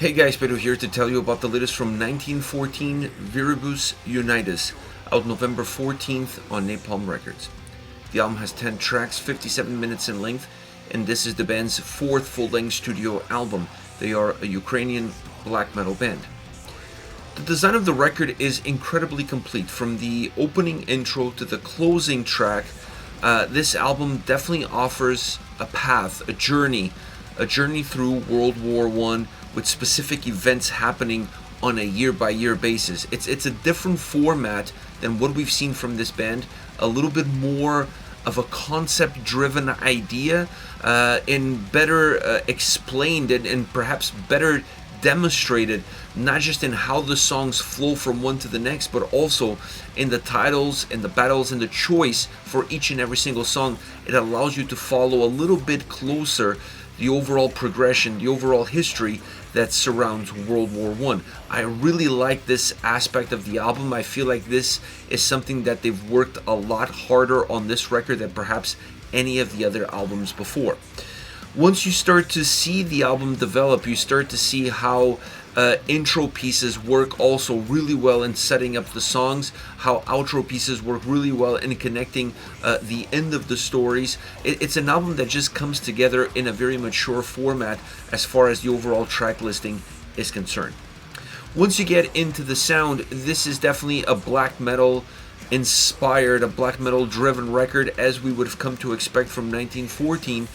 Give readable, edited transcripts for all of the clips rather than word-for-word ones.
Hey guys, Pedro here to tell you about the latest from 1914, Viribus Unitis, out November 14th on Napalm Records. The album has 10 tracks, 57 minutes in length, and this is the band's fourth full-length studio album. They are a Ukrainian black metal band. The design of the record is incredibly complete. From the opening intro to the closing track, this album definitely offers a path, a journey through World War I with specific events happening on a year-by-year basis. It's a different format than what we've seen from this band, a little bit more of a concept-driven idea, and better explained and perhaps better demonstrated, not just in how the songs flow from one to the next, but also in the titles and the battles and the choice for each and every single song. It allows you to follow a little bit closer the overall progression, the overall history that surrounds World War I. I really like this aspect of the album. I feel like this is something that they've worked a lot harder on this record than perhaps any of the other albums before. Once you start to see the album develop, you start to see how intro pieces work also really well in setting up the songs, how outro pieces work really well in connecting the end of the stories. It's an album that just comes together in a very mature format as far as the overall track listing is concerned. Once you get into the sound, this is definitely a black metal inspired, a black metal driven record as we would have come to expect from 1914.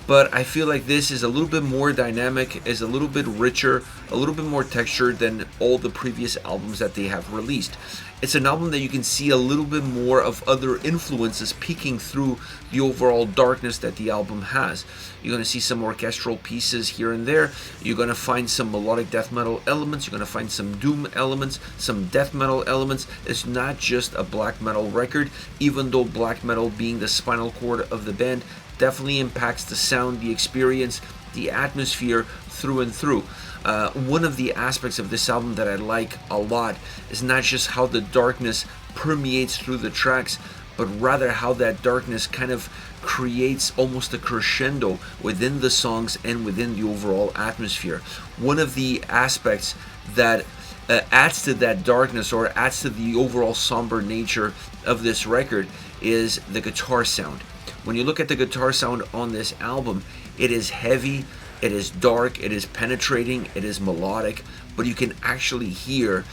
But I feel like this is a little bit more dynamic, is a little bit richer, a little bit more textured than all the previous albums that they have released. It's an album that you can see a little bit more of other influences peeking through the overall darkness that the album has. You're going to see some orchestral pieces here and there. You're going to find some melodic death metal elements. You're going to find some doom elements, some death metal elements. It's not just a black metal record, even though black metal being the spinal cord of the band definitely impacts the sound, the experience, the atmosphere through and through. One of the aspects of this album that I like a lot is not just how the darkness permeates through the tracks, but rather how that darkness kind of creates almost a crescendo within the songs and within the overall atmosphere. One of the aspects that adds to that darkness or adds to the overall somber nature of this record is the guitar sound. When you look at the guitar sound on this album, it is heavy, it is dark, it is penetrating, it is melodic, but you can actually hear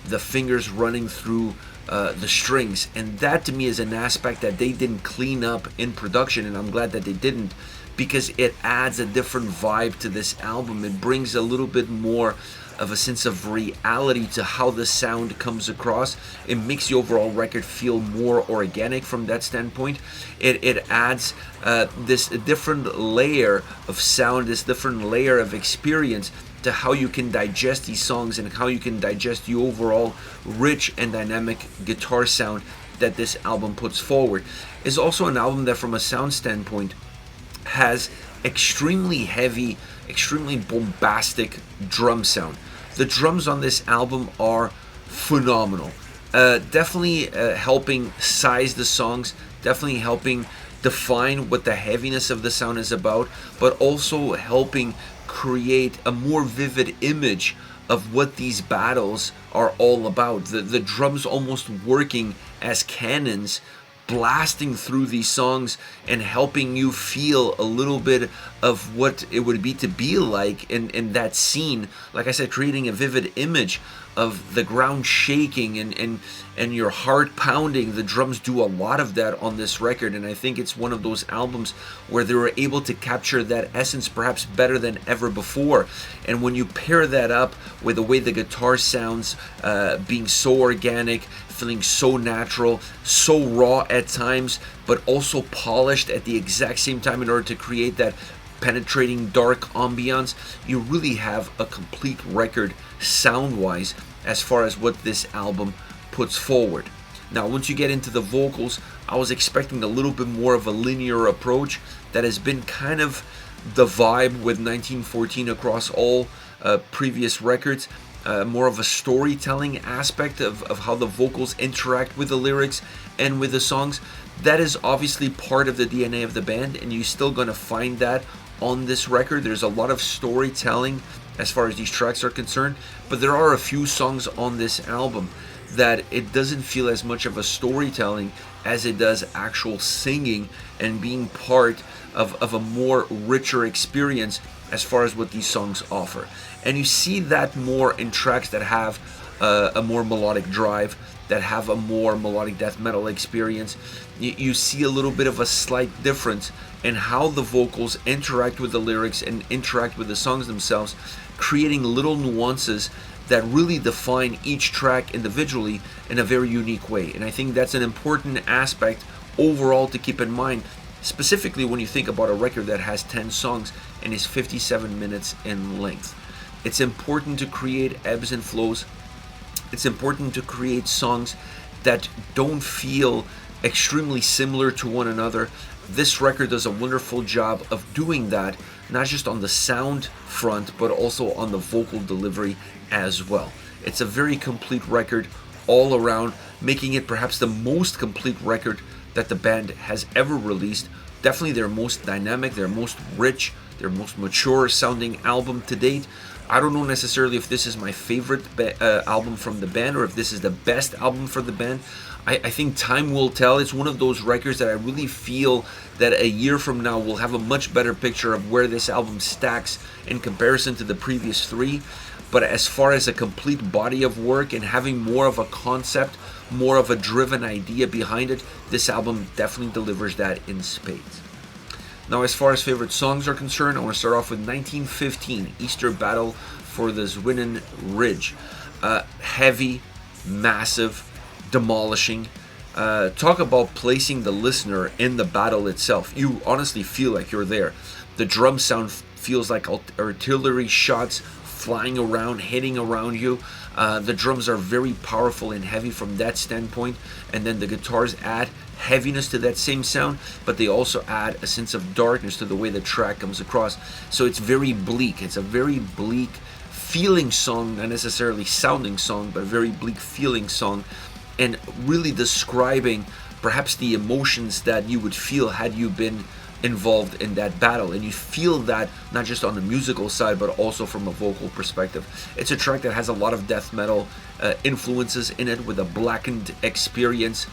the fingers running through the strings, and that to me is an aspect that they didn't clean up in production, and I'm glad that they didn't, because it adds a different vibe to this album. It brings a little bit more of a sense of reality to how the sound comes across. It makes the overall record feel more organic from that standpoint. It adds this different layer of sound, this different layer of experience to how you can digest these songs and how you can digest the overall rich and dynamic guitar sound that this album puts forward. It's also an album that from a sound standpoint has extremely heavy, extremely bombastic drum sound. The drums on this album are phenomenal. Definitely helping size the songs, definitely helping define what the heaviness of the sound is about, but also helping create a more vivid image of what these battles are all about. The drums almost working as cannons, blasting through these songs and helping you feel a little bit of what it would be to be like in that scene. Like I said, creating a vivid image of the ground shaking and your heart pounding. The drums do a lot of that on this record, and I think it's one of those albums where they were able to capture that essence perhaps better than ever before. And when you pair that up with the way the guitar sounds, being so organic, feeling so natural, so raw at times, but also polished at the exact same time in order to create that penetrating dark ambiance, you really have a complete record sound-wise as far as what this album puts forward. Now, once you get into the vocals, I was expecting a little bit more of a linear approach. That has been kind of the vibe with 1914 across all previous records. More of a storytelling aspect of how the vocals interact with the lyrics and with the songs. That is obviously part of the DNA of the band, and you're still going to find that on this record. There's a lot of storytelling as far as these tracks are concerned, but there are a few songs on this album that it doesn't feel as much of a storytelling as it does actual singing and being part of a more richer experience as far as what these songs offer. And you see that more in tracks that have a more melodic drive, that have a more melodic death metal experience. You see a little bit of a slight difference in how the vocals interact with the lyrics and interact with the songs themselves, creating little nuances that really define each track individually in a very unique way. And I think that's an important aspect overall to keep in mind, specifically when you think about a record that has 10 songs and is 57 minutes in length. It's important to create ebbs and flows. It's important to create songs that don't feel extremely similar to one another. This record does a wonderful job of doing that, not just on the sound front, but also on the vocal delivery as well. It's a very complete record all around, making it perhaps the most complete record that the band has ever released. Definitely their most dynamic, their most rich, their most mature sounding album to date. I don't know necessarily if this is my favorite album from the band or if this is the best album for the band. I think time will tell. It's one of those records that I really feel that a year from now we'll have a much better picture of where this album stacks in comparison to the previous three. But as far as a complete body of work and having more of a concept, more of a driven idea behind it, this album definitely delivers that in spades. Now, as far as favorite songs are concerned, I want to start off with 1915, Easter Battle for the Zwinin Ridge. Heavy, massive, demolishing. Talk about placing the listener in the battle itself. You honestly feel like you're there. The drum sound feels like artillery shots flying around, hitting around you. The drums are very powerful and heavy from that standpoint, and then the guitars add heaviness to that same sound, but they also add a sense of darkness to the way the track comes across. So it's very bleak. It's a very bleak feeling song, not necessarily sounding song, but a very bleak feeling song, and really describing perhaps the emotions that you would feel had you been involved in that battle. And you feel that not just on the musical side, but also from a vocal perspective. It's a track that has a lot of death metal influences in it, with a blackened experience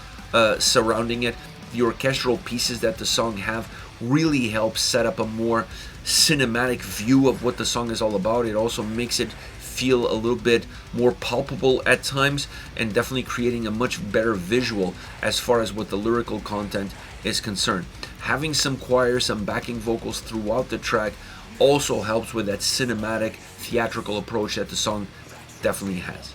surrounding it. The orchestral pieces that the song have really help set up a more cinematic view of what the song is all about. It also makes it feel a little bit more palpable at times, and definitely creating a much better visual as far as what the lyrical content is concerned. Having some choir, some backing vocals throughout the track also helps with that cinematic, theatrical approach that the song definitely has.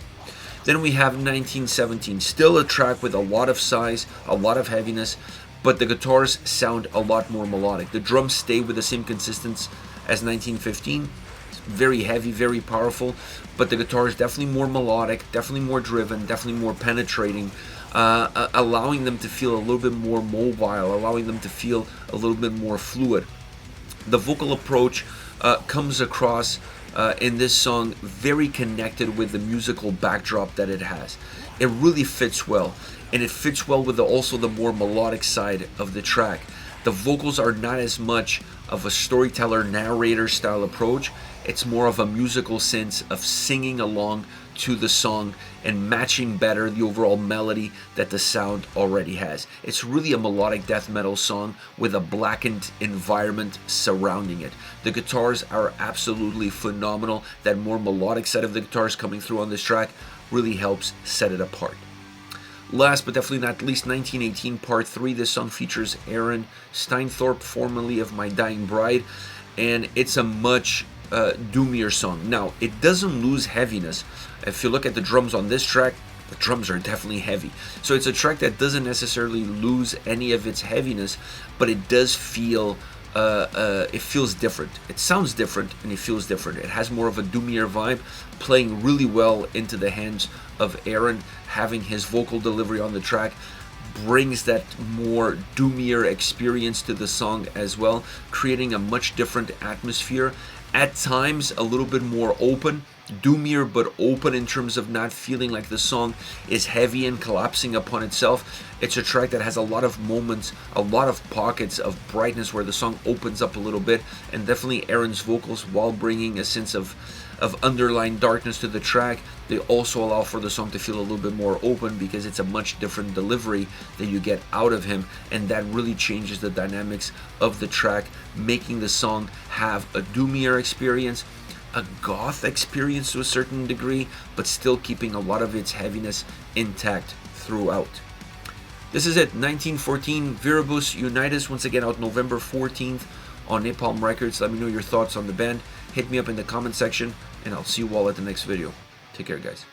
Then we have 1917, still a track with a lot of size, a lot of heaviness, but the guitars sound a lot more melodic. The drums stay with the same consistency as 1915. It's very heavy, very powerful, but the guitar is definitely more melodic, definitely more driven, definitely more penetrating, allowing them to feel a little bit more mobile, allowing them to feel a little bit more fluid. The vocal approach comes across in this song very connected with the musical backdrop that it has. It really fits well, and it fits well with also the more melodic side of the track. The vocals are not as much of a storyteller narrator style approach. It's more of a musical sense of singing along to the song and matching better the overall melody that the sound already has. It's really a melodic death metal song with a blackened environment surrounding it. The guitars are absolutely phenomenal. That more melodic side of the guitars coming through on this track really helps set it apart. Last but definitely not least, 1918 Part 3. This song features Aaron Steinthorpe, formerly of My Dying Bride, and it's a much doomier song. Now, it doesn't lose heaviness. If you look at the drums on this track, the drums are definitely heavy. So it's a track that doesn't necessarily lose any of its heaviness, but it does feel, it feels different. It sounds different and it feels different. It has more of a doomier vibe, playing really well into the hands of Aaron. Having his vocal delivery on the track brings that more doomier experience to the song as well, creating a much different atmosphere. At times a little bit more open, doomier but open in terms of not feeling like the song is heavy and collapsing upon itself. It's a track that has a lot of moments, a lot of pockets of brightness where the song opens up a little bit, and definitely Aaron's vocals, while bringing a sense of of underlying darkness to the track. They also allow for the song to feel a little bit more open because it's a much different delivery that you get out of him, and that really changes the dynamics of the track, making the song have a doomier experience, a goth experience to a certain degree, but still keeping a lot of its heaviness intact throughout. This is it, 1914 Viribus Unitis, once again out November 14th on Napalm Records. Let me know your thoughts on the band. Hit me up in the comment section, and I'll see you all at the next video. Take care, guys.